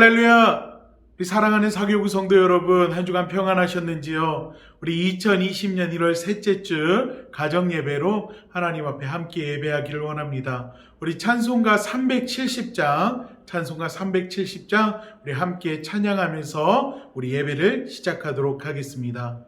할렐루야! 우리 사랑하는 사교구 성도 여러분, 한 주간 평안하셨는지요? 우리 2020년 1월 셋째 주 가정예배로 하나님 앞에 함께 예배하기를 원합니다. 우리 찬송가 370장 우리 함께 찬양하면서 우리 예배를 시작하도록 하겠습니다.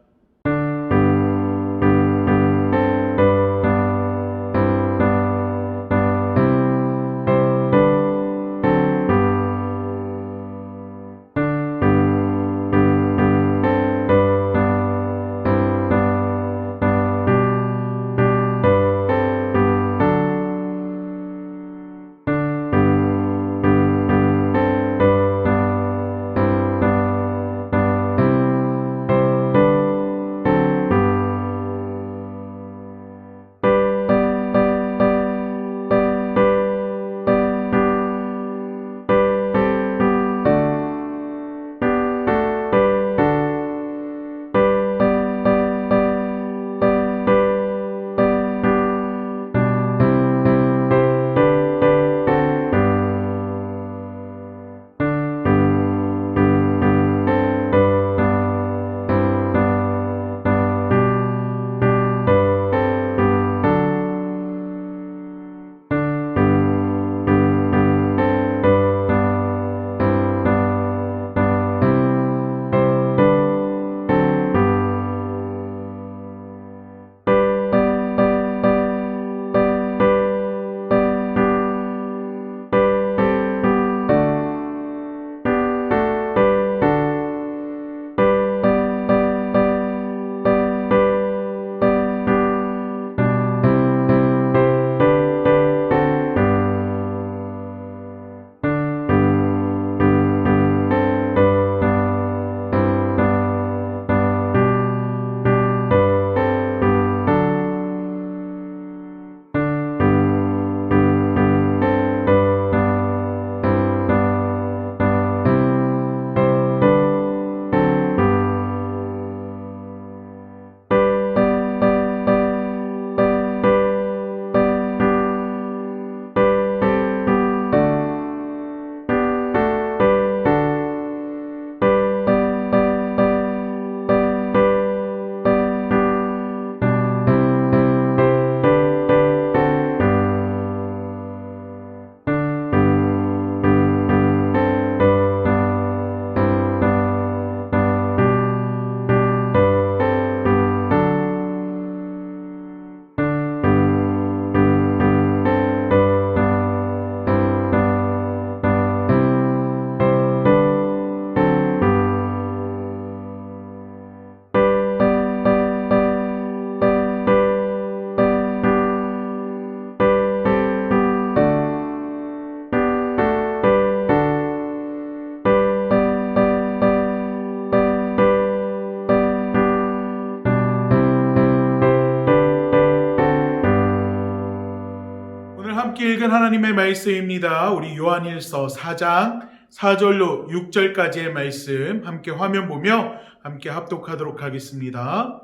함께 읽은 하나님의 말씀입니다. 우리 요한일서 4장 4절로 6절까지의 말씀 함께 화면 보며 함께 합독하도록 하겠습니다.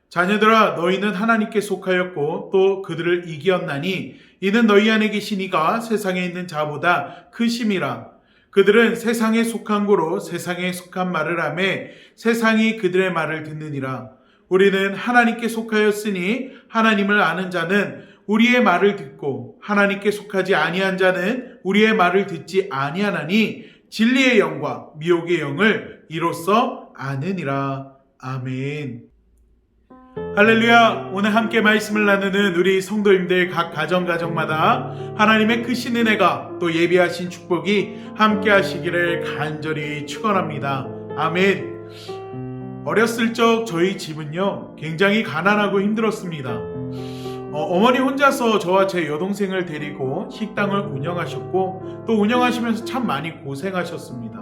자녀들아, 너희는 하나님께 속하였고 또 그들을 이기었나니 이는 너희 안에 계신 이가 세상에 있는 자보다 크심이라. 그들은 세상에 속한 고로 세상에 속한 말을 하며 세상이 그들의 말을 듣느니라. 우리는 하나님께 속하였으니 하나님을 아는 자는 우리의 말을 듣고 하나님께 속하지 아니한 자는 우리의 말을 듣지 아니하나니 진리의 영과 미혹의 영을 이로써 아느니라. 아멘. 할렐루야. 오늘 함께 말씀을 나누는 우리 성도님들 각 가정마다 하나님의 크신 은혜가 또 예비하신 축복이 함께 하시기를 간절히 축원합니다. 아멘. 어렸을 적 저희 집은요 굉장히 가난하고 힘들었습니다. 어머니 혼자서 저와 제 여동생을 데리고 식당을 운영하셨고 또 운영하시면서 참 많이 고생하셨습니다.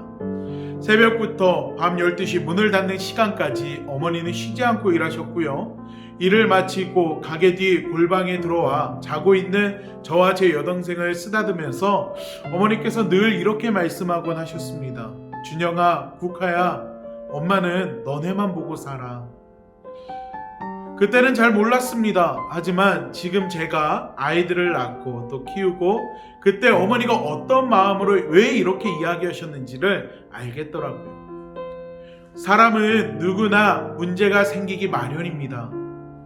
새벽부터 밤 12시 문을 닫는 시간까지 어머니는 쉬지 않고 일하셨고요. 일을 마치고 가게 뒤 골방에 들어와 자고 있는 저와 제 여동생을 쓰다듬으면서 어머니께서 늘 이렇게 말씀하곤 하셨습니다. 준영아, 국화야, 엄마는 너네만 보고 살아. 그때는 잘 몰랐습니다. 하지만 지금 제가 아이들을 낳고 또 키우고 그때 어머니가 어떤 마음으로 왜 이렇게 이야기하셨는지를 알겠더라고요. 사람은 누구나 문제가 생기기 마련입니다.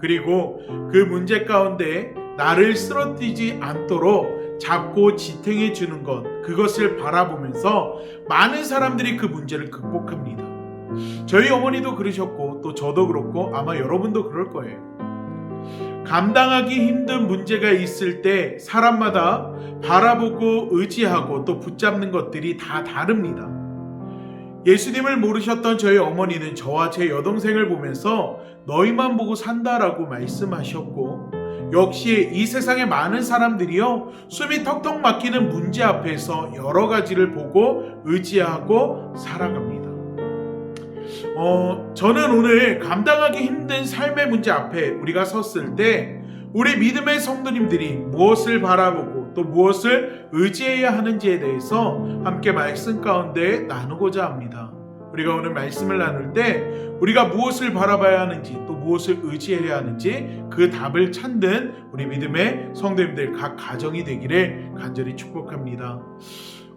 그리고 그 문제 가운데 나를 쓰러뜨리지 않도록 잡고 지탱해 주는 것, 그것을 바라보면서 많은 사람들이 그 문제를 극복합니다. 저희 어머니도 그러셨고 또 저도 그렇고 아마 여러분도 그럴 거예요. 감당하기 힘든 문제가 있을 때 사람마다 바라보고 의지하고 또 붙잡는 것들이 다 다릅니다. 예수님을 모르셨던 저희 어머니는 저와 제 여동생을 보면서 너희만 보고 산다라고 말씀하셨고, 역시 이 세상의 많은 사람들이요, 숨이 턱턱 막히는 문제 앞에서 여러 가지를 보고 의지하고 살아갑니다. 저는 오늘 감당하기 힘든 삶의 문제 앞에 우리가 섰을 때 우리 믿음의 성도님들이 무엇을 바라보고 또 무엇을 의지해야 하는지에 대해서 함께 말씀 가운데 나누고자 합니다. 우리가 오늘 말씀을 나눌 때 우리가 무엇을 바라봐야 하는지 또 무엇을 의지해야 하는지 그 답을 찾는 우리 믿음의 성도님들 각 가정이 되기를 간절히 축복합니다.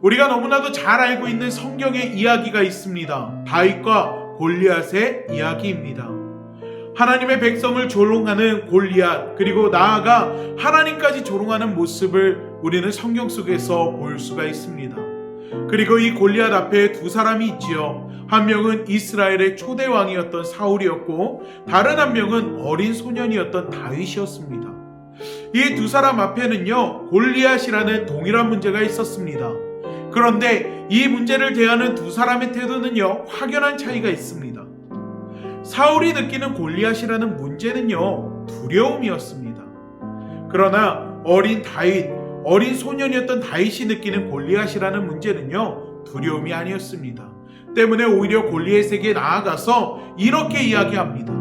우리가 너무나도 잘 알고 있는 성경의 이야기가 있습니다. 다윗과 골리앗의 이야기입니다. 하나님의 백성을 조롱하는 골리앗, 그리고 나아가 하나님까지 조롱하는 모습을 우리는 성경 속에서 볼 수가 있습니다. 그리고 이 골리앗 앞에 두 사람이 있지요. 한 명은 이스라엘의 초대 왕이었던 사울이었고 다른 한 명은 어린 소년이었던 다윗이었습니다. 이 두 사람 앞에는요, 골리앗이라는 동일한 문제가 있었습니다. 그런데 이 문제를 대하는 두 사람의 태도는요, 확연한 차이가 있습니다. 사울이 느끼는 골리앗이라는 문제는요, 두려움이었습니다. 그러나 어린 소년이었던 다윗이 느끼는 골리앗이라는 문제는요, 두려움이 아니었습니다. 때문에 오히려 골리앗에게 나아가서 이렇게 이야기합니다.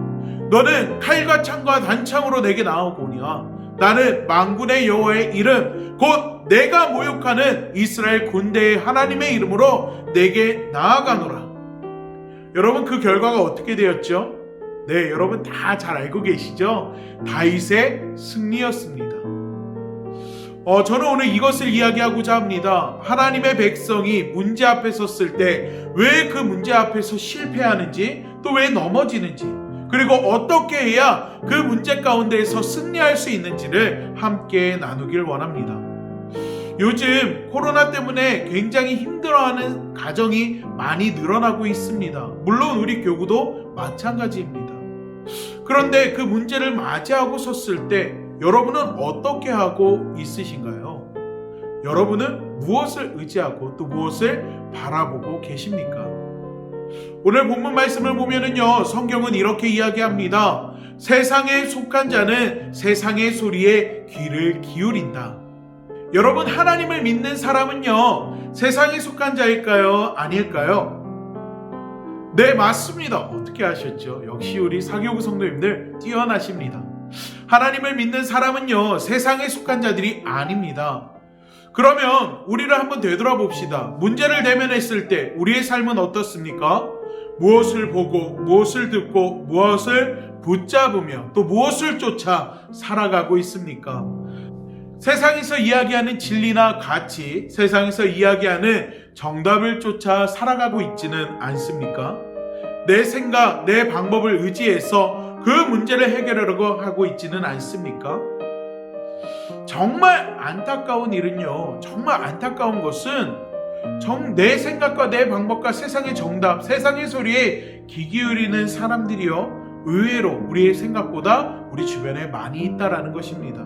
너는 칼과 창과 단창으로 내게 나아오거니와 나는 만군의 여호와의 이름 곧 내가 모욕하는 이스라엘 군대의 하나님의 이름으로 내게 나아가노라. 여러분, 그 결과가 어떻게 되었죠? 네, 여러분 다 잘 알고 계시죠? 다윗의 승리였습니다. 저는 오늘 이것을 이야기하고자 합니다. 하나님의 백성이 문제 앞에 섰을 때 왜 그 문제 앞에서 실패하는지, 또 왜 넘어지는지, 그리고 어떻게 해야 그 문제 가운데에서 승리할 수 있는지를 함께 나누길 원합니다. 요즘 코로나 때문에 굉장히 힘들어하는 가정이 많이 늘어나고 있습니다. 물론 우리 교구도 마찬가지입니다. 그런데 그 문제를 맞이하고 섰을 때 여러분은 어떻게 하고 있으신가요? 여러분은 무엇을 의지하고 또 무엇을 바라보고 계십니까? 오늘 본문 말씀을 보면은요, 성경은 이렇게 이야기합니다. 세상에 속한 자는 세상의 소리에 귀를 기울인다. 여러분, 하나님을 믿는 사람은요, 세상에 속한 자일까요? 아닐까요? 네, 맞습니다. 어떻게 아셨죠? 역시 우리 사교구 성도님들 뛰어나십니다. 하나님을 믿는 사람은요, 세상에 속한 자들이 아닙니다. 그러면 우리를 한번 되돌아봅시다. 문제를 대면했을 때 우리의 삶은 어떻습니까? 무엇을 보고 무엇을 듣고 무엇을 붙잡으며 또 무엇을 쫓아 살아가고 있습니까? 세상에서 이야기하는 진리나 가치, 세상에서 이야기하는 정답을 쫓아 살아가고 있지는 않습니까? 내 생각, 내 방법을 의지해서 그 문제를 해결하려고 하고 있지는 않습니까? 정말 안타까운 일은요, 정말 안타까운 것은 내 생각과 내 방법과 세상의 정답, 세상의 소리에 귀 기울이는 사람들이요, 의외로 우리의 생각보다 우리 주변에 많이 있다라는 것입니다.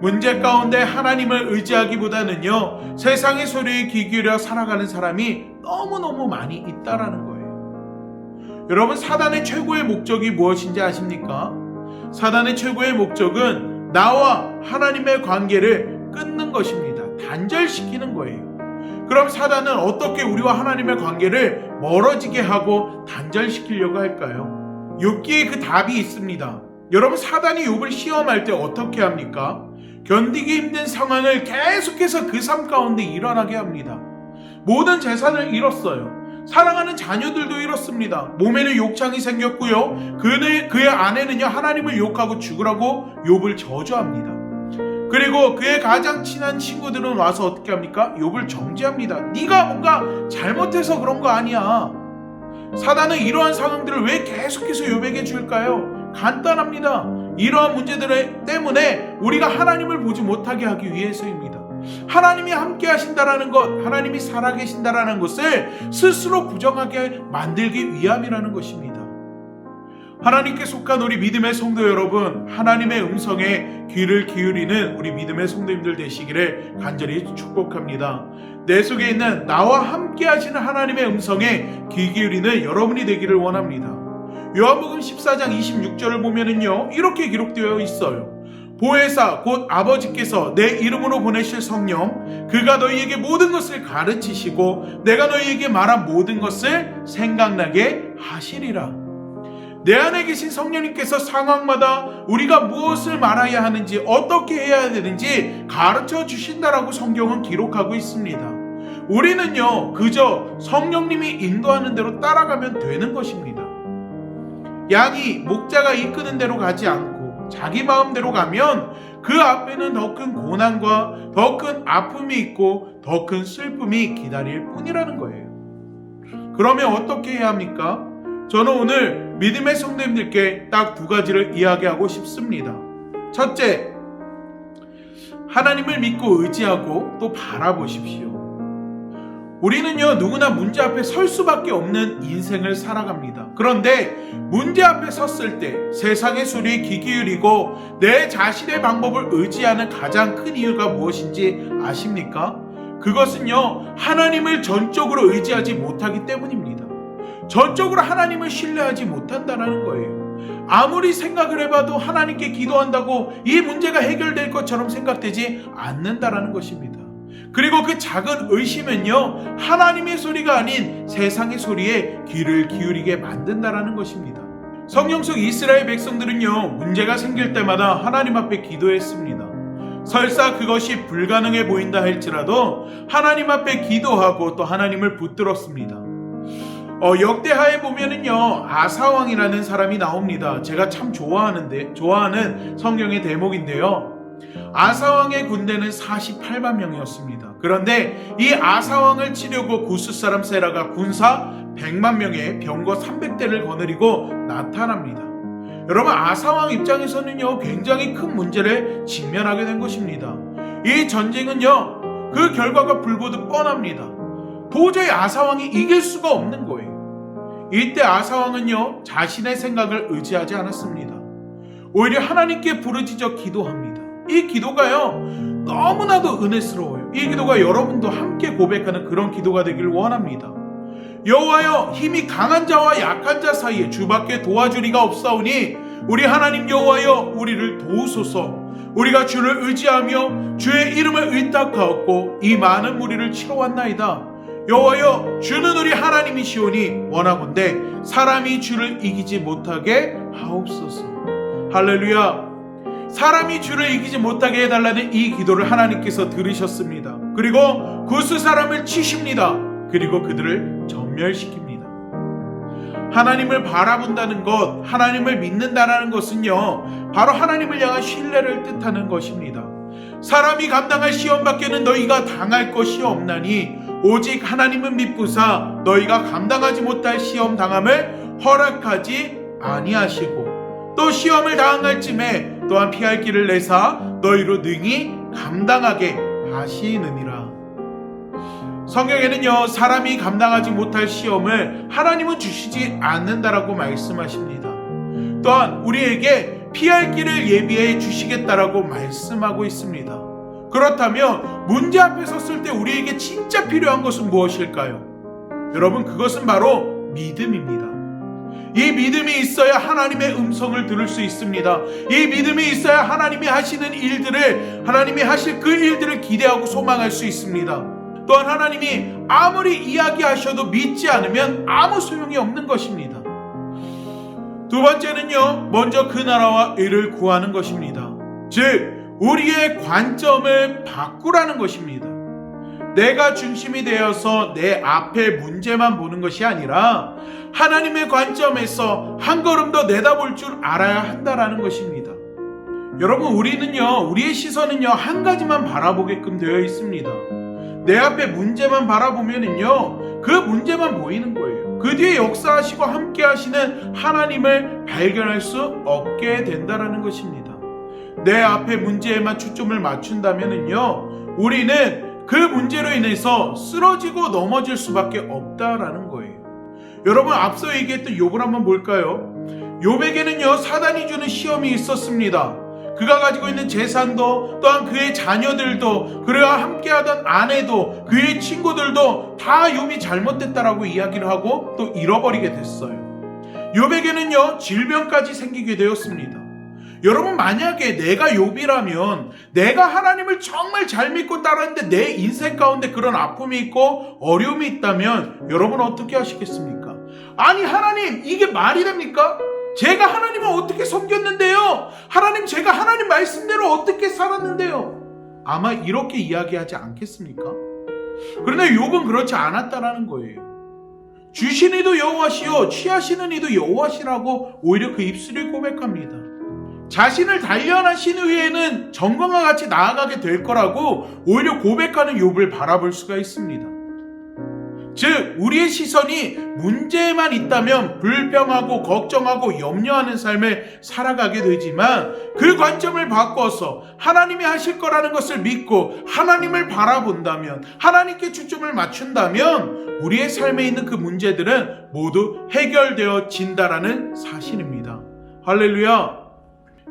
문제 가운데 하나님을 의지하기보다는요, 세상의 소리에 귀 기울여 살아가는 사람이 너무너무 많이 있다라는 거예요. 여러분, 사단의 최고의 목적이 무엇인지 아십니까? 사단의 최고의 목적은 나와 하나님의 관계를 끊는 것입니다. 단절시키는 거예요. 그럼 사단은 어떻게 우리와 하나님의 관계를 멀어지게 하고 단절시키려고 할까요? 욥기에 그 답이 있습니다. 여러분, 사단이 욥을 시험할 때 어떻게 합니까? 견디기 힘든 상황을 계속해서 그 삶 가운데 일어나게 합니다. 모든 재산을 잃었어요. 사랑하는 자녀들도 이렇습니다. 몸에는 욕창이 생겼고요. 그의 아내는요, 하나님을 욕하고 죽으라고 욥을 저주합니다. 그리고 그의 가장 친한 친구들은 와서 어떻게 합니까? 욥을 정죄합니다. 네가 뭔가 잘못해서 그런 거 아니야. 사단은 이러한 상황들을 왜 계속해서 욥에게 줄까요? 간단합니다. 이러한 문제들 때문에 우리가 하나님을 보지 못하게 하기 위해서입니다. 하나님이 함께 하신다라는 것, 하나님이 살아계신다라는 것을 스스로 부정하게 만들기 위함이라는 것입니다. 하나님께 속한 우리 믿음의 성도 여러분, 하나님의 음성에 귀를 기울이는 우리 믿음의 성도님들 되시기를 간절히 축복합니다. 내 속에 있는 나와 함께 하시는 하나님의 음성에 귀 기울이는 여러분이 되기를 원합니다. 요한복음 14장 26절을 보면은요, 이렇게 기록되어 있어요. 보혜사 곧 아버지께서 내 이름으로 보내실 성령, 그가 너희에게 모든 것을 가르치시고 내가 너희에게 말한 모든 것을 생각나게 하시리라. 내 안에 계신 성령님께서 상황마다 우리가 무엇을 말해야 하는지, 어떻게 해야 되는지 가르쳐 주신다라고 성경은 기록하고 있습니다. 우리는요, 그저 성령님이 인도하는 대로 따라가면 되는 것입니다. 양이 목자가 이끄는 대로 가지 않고 자기 마음대로 가면 그 앞에는 더 큰 고난과 더 큰 아픔이 있고 더 큰 슬픔이 기다릴 뿐이라는 거예요. 그러면 어떻게 해야 합니까? 저는 오늘 믿음의 성도님들께 딱 두 가지를 이야기하고 싶습니다. 첫째, 하나님을 믿고 의지하고 또 바라보십시오. 우리는요, 누구나 문제 앞에 설 수밖에 없는 인생을 살아갑니다. 그런데 문제 앞에 섰을 때 세상의 소리에 귀 기울이고 내 자신의 방법을 의지하는 가장 큰 이유가 무엇인지 아십니까? 그것은요, 하나님을 전적으로 의지하지 못하기 때문입니다. 전적으로 하나님을 신뢰하지 못한다는 거예요. 아무리 생각을 해봐도 하나님께 기도한다고 이 문제가 해결될 것처럼 생각되지 않는다는 것입니다. 그리고 그 작은 의심은요, 하나님의 소리가 아닌 세상의 소리에 귀를 기울이게 만든다는 것입니다. 성경 속 이스라엘 백성들은요, 문제가 생길 때마다 하나님 앞에 기도했습니다. 설사 그것이 불가능해 보인다 할지라도 하나님 앞에 기도하고 또 하나님을 붙들었습니다. 역대하에 보면은요, 아사왕이라는 사람이 나옵니다. 제가 참 좋아하는 성경의 대목인데요. 아사왕의 군대는 48만 명이었습니다. 그런데 이 아사왕을 치려고 구스 사람 세라가 군사 100만 명의 병거 300대를 거느리고 나타납니다. 여러분, 아사왕 입장에서는요, 굉장히 큰 문제를 직면하게 된 것입니다. 이 전쟁은요, 그 결과가 불보듯 뻔합니다. 도저히 아사왕이 이길 수가 없는 거예요. 이때 아사왕은요, 자신의 생각을 의지하지 않았습니다. 오히려 하나님께 부르짖어 기도합니다. 이 기도가요, 너무나도 은혜스러워요. 이 기도가 여러분도 함께 고백하는 그런 기도가 되길 원합니다. 여호와여, 힘이 강한 자와 약한 자 사이에 주밖에 도와줄 이가 없사오니 우리 하나님 여호와여, 우리를 도우소서. 우리가 주를 의지하며 주의 이름을 의탁하였고 이 많은 무리를 치러 왔나이다. 여호와여, 주는 우리 하나님이시오니 원하건대 사람이 주를 이기지 못하게 하옵소서. 할렐루야. 사람이 주를 이기지 못하게 해달라는 이 기도를 하나님께서 들으셨습니다. 그리고 구스 사람을 치십니다. 그리고 그들을 전멸시킵니다. 하나님을 바라본다는 것, 하나님을 믿는다는 것은요, 바로 하나님을 향한 신뢰를 뜻하는 것입니다. 사람이 감당할 시험 밖에는 너희가 당할 것이 없나니 오직 하나님은 믿부사 너희가 감당하지 못할 시험 당함을 허락하지 아니하시고 또 시험을 당할 쯤에 또한 피할 길을 내사 너희로 능히 감당하게 하시느니라. 성경에는요, 사람이 감당하지 못할 시험을 하나님은 주시지 않는다라고 말씀하십니다. 또한 우리에게 피할 길을 예비해 주시겠다라고 말씀하고 있습니다. 그렇다면 문제 앞에 섰을 때 우리에게 진짜 필요한 것은 무엇일까요? 여러분, 그것은 바로 믿음입니다. 이 믿음이 있어야 하나님의 음성을 들을 수 있습니다. 이 믿음이 있어야 하나님이 하시는 일들을, 하나님이 하실 그 일들을 기대하고 소망할 수 있습니다. 또한 하나님이 아무리 이야기하셔도 믿지 않으면 아무 소용이 없는 것입니다. 두 번째는요, 먼저 그 나라와 의를 구하는 것입니다. 즉, 우리의 관점을 바꾸라는 것입니다. 내가 중심이 되어서 내 앞에 문제만 보는 것이 아니라 하나님의 관점에서 한 걸음 더 내다볼 줄 알아야 한다라는 것입니다. 여러분, 우리의 시선은요, 한 가지만 바라보게끔 되어 있습니다. 내 앞에 문제만 바라보면은요, 그 문제만 보이는 거예요. 그 뒤에 역사하시고 함께 하시는 하나님을 발견할 수 없게 된다라는 것입니다. 내 앞에 문제에만 초점을 맞춘다면은요, 우리는 그 문제로 인해서 쓰러지고 넘어질 수밖에 없다라는 거예요. 여러분, 앞서 얘기했던 욥을 한번 볼까요? 욥에게는요, 사단이 주는 시험이 있었습니다. 그가 가지고 있는 재산도, 또한 그의 자녀들도, 그와 함께하던 아내도, 그의 친구들도 다 욥이 잘못됐다라고 이야기를 하고 또 잃어버리게 됐어요. 욥에게는요, 질병까지 생기게 되었습니다. 여러분, 만약에 내가 욥이라면 내가 하나님을 정말 잘 믿고 따랐는데 내 인생 가운데 그런 아픔이 있고 어려움이 있다면 여러분 어떻게 하시겠습니까? 아니, 하나님, 이게 말이 됩니까? 제가 하나님을 어떻게 섬겼는데요? 하나님, 제가 하나님 말씀대로 어떻게 살았는데요? 아마 이렇게 이야기하지 않겠습니까? 그런데 욥은 그렇지 않았다라는 거예요. 주신 이도 여호와시요 취하시는 이도 여호와시라고 오히려 그 입술을 고백합니다. 자신을 단련하신 후에는 정광과 같이 나아가게 될 거라고 오히려 고백하는 욥을 바라볼 수가 있습니다. 즉, 우리의 시선이 문제만 있다면 불평하고 걱정하고 염려하는 삶을 살아가게 되지만, 그 관점을 바꿔서 하나님이 하실 거라는 것을 믿고 하나님을 바라본다면, 하나님께 초점을 맞춘다면 우리의 삶에 있는 그 문제들은 모두 해결되어진다라는 사실입니다. 할렐루야.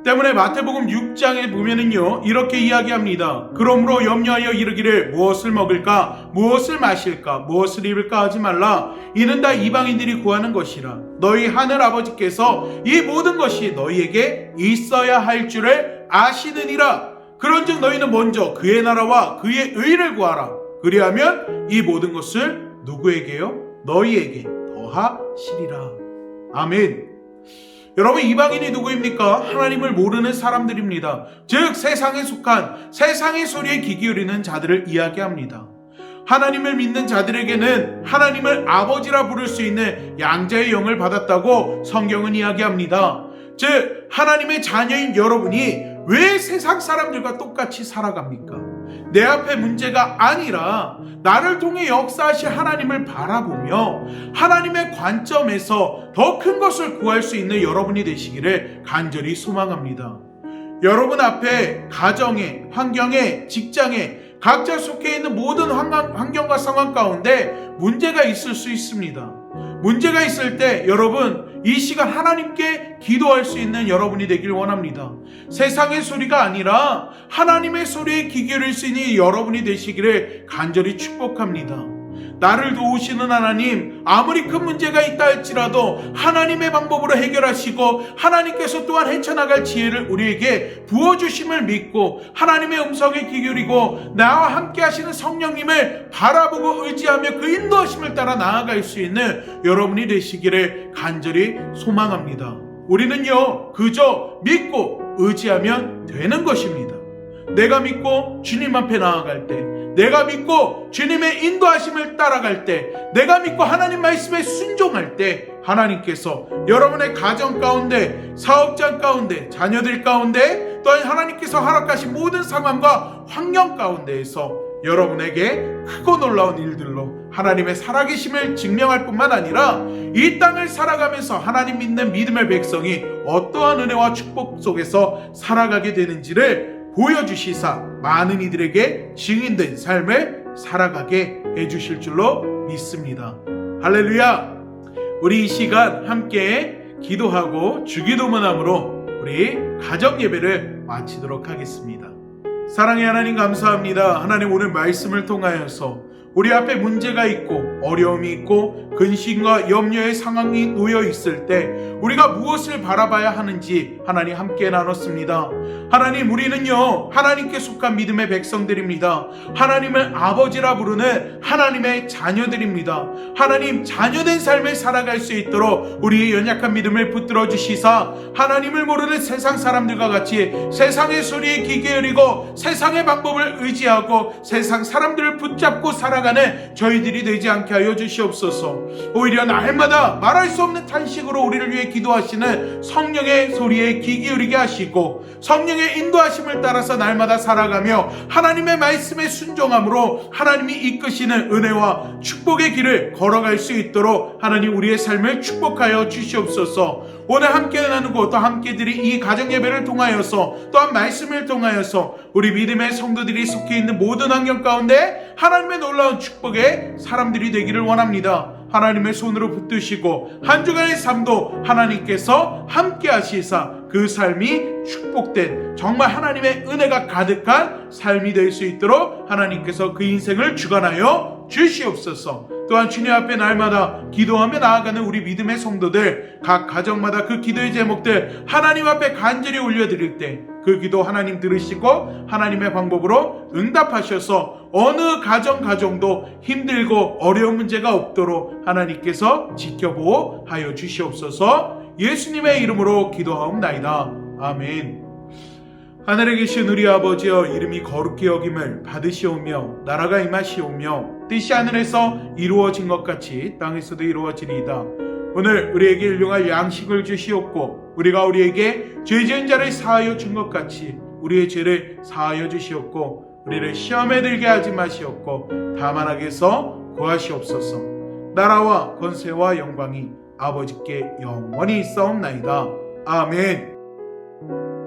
때문에 마태복음 6장에 보면은요, 이렇게 이야기합니다. 그러므로 염려하여 이르기를 무엇을 먹을까, 무엇을 마실까, 무엇을 입을까 하지 말라. 이는 다 이방인들이 구하는 것이라. 너희 하늘 아버지께서 이 모든 것이 너희에게 있어야 할 줄을 아시느니라. 그런즉 너희는 먼저 그의 나라와 그의 의를 구하라. 그리하면 이 모든 것을 누구에게요? 너희에게 더하시리라. 아멘. 여러분, 이방인이 누구입니까? 하나님을 모르는 사람들입니다. 즉, 세상에 속한 세상의 소리에 귀 기울이는 자들을 이야기합니다. 하나님을 믿는 자들에게는 하나님을 아버지라 부를 수 있는 양자의 영을 받았다고 성경은 이야기합니다. 즉, 하나님의 자녀인 여러분이 왜 세상 사람들과 똑같이 살아갑니까? 내 앞에 문제가 아니라 나를 통해 역사하실 하나님을 바라보며 하나님의 관점에서 더 큰 것을 구할 수 있는 여러분이 되시기를 간절히 소망합니다. 여러분 앞에 가정에, 환경에, 직장에, 각자 속해 있는 모든 환경과 상황 가운데 문제가 있을 수 있습니다. 문제가 있을 때 여러분, 이 시간 하나님께 기도할 수 있는 여러분이 되길 원합니다. 세상의 소리가 아니라 하나님의 소리에 귀 기울일 수 있는 여러분이 되시기를 간절히 축복합니다. 나를 도우시는 하나님, 아무리 큰 문제가 있다 할지라도 하나님의 방법으로 해결하시고 하나님께서 또한 헤쳐나갈 지혜를 우리에게 부어주심을 믿고 하나님의 음성에 귀 기울이고 나와 함께 하시는 성령님을 바라보고 의지하며 그 인도하심을 따라 나아갈 수 있는 여러분이 되시기를 간절히 소망합니다. 우리는요, 그저 믿고 의지하면 되는 것입니다. 내가 믿고 주님 앞에 나아갈 때, 내가 믿고 주님의 인도하심을 따라갈 때, 내가 믿고 하나님 말씀에 순종할 때 하나님께서 여러분의 가정 가운데, 사업장 가운데, 자녀들 가운데, 또한 하나님께서 허락하신 모든 상황과 환경 가운데에서 여러분에게 크고 놀라운 일들로 하나님의 살아계심을 증명할 뿐만 아니라 이 땅을 살아가면서 하나님 믿는 믿음의 백성이 어떠한 은혜와 축복 속에서 살아가게 되는지를 보여주시사 많은 이들에게 증인된 삶을 살아가게 해주실 줄로 믿습니다. 할렐루야. 우리 이 시간 함께 기도하고 주기도문함으로 우리 가정 예배를 마치도록 하겠습니다. 사랑의 하나님, 감사합니다. 하나님, 오늘 말씀을 통하여서 우리 앞에 문제가 있고 어려움이 있고 근심과 염려의 상황이 놓여 있을 때 우리가 무엇을 바라봐야 하는지 하나님 함께 나눴습니다. 하나님, 우리는요 하나님께 속한 믿음의 백성들입니다. 하나님을 아버지라 부르는 하나님의 자녀들입니다. 하나님, 자녀된 삶을 살아갈 수 있도록 우리의 연약한 믿음을 붙들어 주시사 하나님을 모르는 세상 사람들과 같이 세상의 소리에 귀 기울이고 세상의 방법을 의지하고 세상 사람들을 붙잡고 살아가는 저희들이 되지 않게 하여 주시옵소서. 오히려 날마다 말할 수 없는 탄식으로 우리를 위해 기도하시는 성령의 소리에 귀 기울이게 하시고 성령의 인도하심을 따라서 날마다 살아가며 하나님의 말씀에 순종함으로 하나님이 이끄시는 은혜와 축복의 길을 걸어갈 수 있도록 하나님 우리의 삶을 축복하여 주시옵소서. 오늘 함께 나누고 또 함께 드린 이 가정 예배를 통하여서 또한 말씀을 통하여서 우리 믿음의 성도들이 속해 있는 모든 환경 가운데 하나님의 놀라운 축복의 사람들이 되기를 원합니다. 하나님의 손으로 붙드시고 한 주간의 삶도 하나님께서 함께 하시사 그 삶이 축복된 정말 하나님의 은혜가 가득한 삶이 될 수 있도록 하나님께서 그 인생을 주관하여 주시옵소서. 또한 주님 앞에 날마다 기도하며 나아가는 우리 믿음의 성도들 각 가정마다 그 기도의 제목들 하나님 앞에 간절히 올려드릴 때 그 기도 하나님 들으시고 하나님의 방법으로 응답하셔서 어느 가정도 힘들고 어려운 문제가 없도록 하나님께서 지켜보호하여 주시옵소서. 예수님의 이름으로 기도하옵나이다. 아멘. 하늘에 계신 우리 아버지여, 이름이 거룩히 여김을 받으시오며 나라가 임하시오며 뜻이 하늘에서 이루어진 것 같이 땅에서도 이루어지리이다. 오늘 우리에게 일용할 양식을 주시옵고 우리가 우리에게 죄 지은 자를 사하여 준 것 같이 우리의 죄를 사하여 주시옵고 우리를 시험에 들게 하지 마시옵고 다만 악에서 구하시옵소서. 나라와 권세와 영광이 아버지께 영원히 있사옵나이다. 아멘.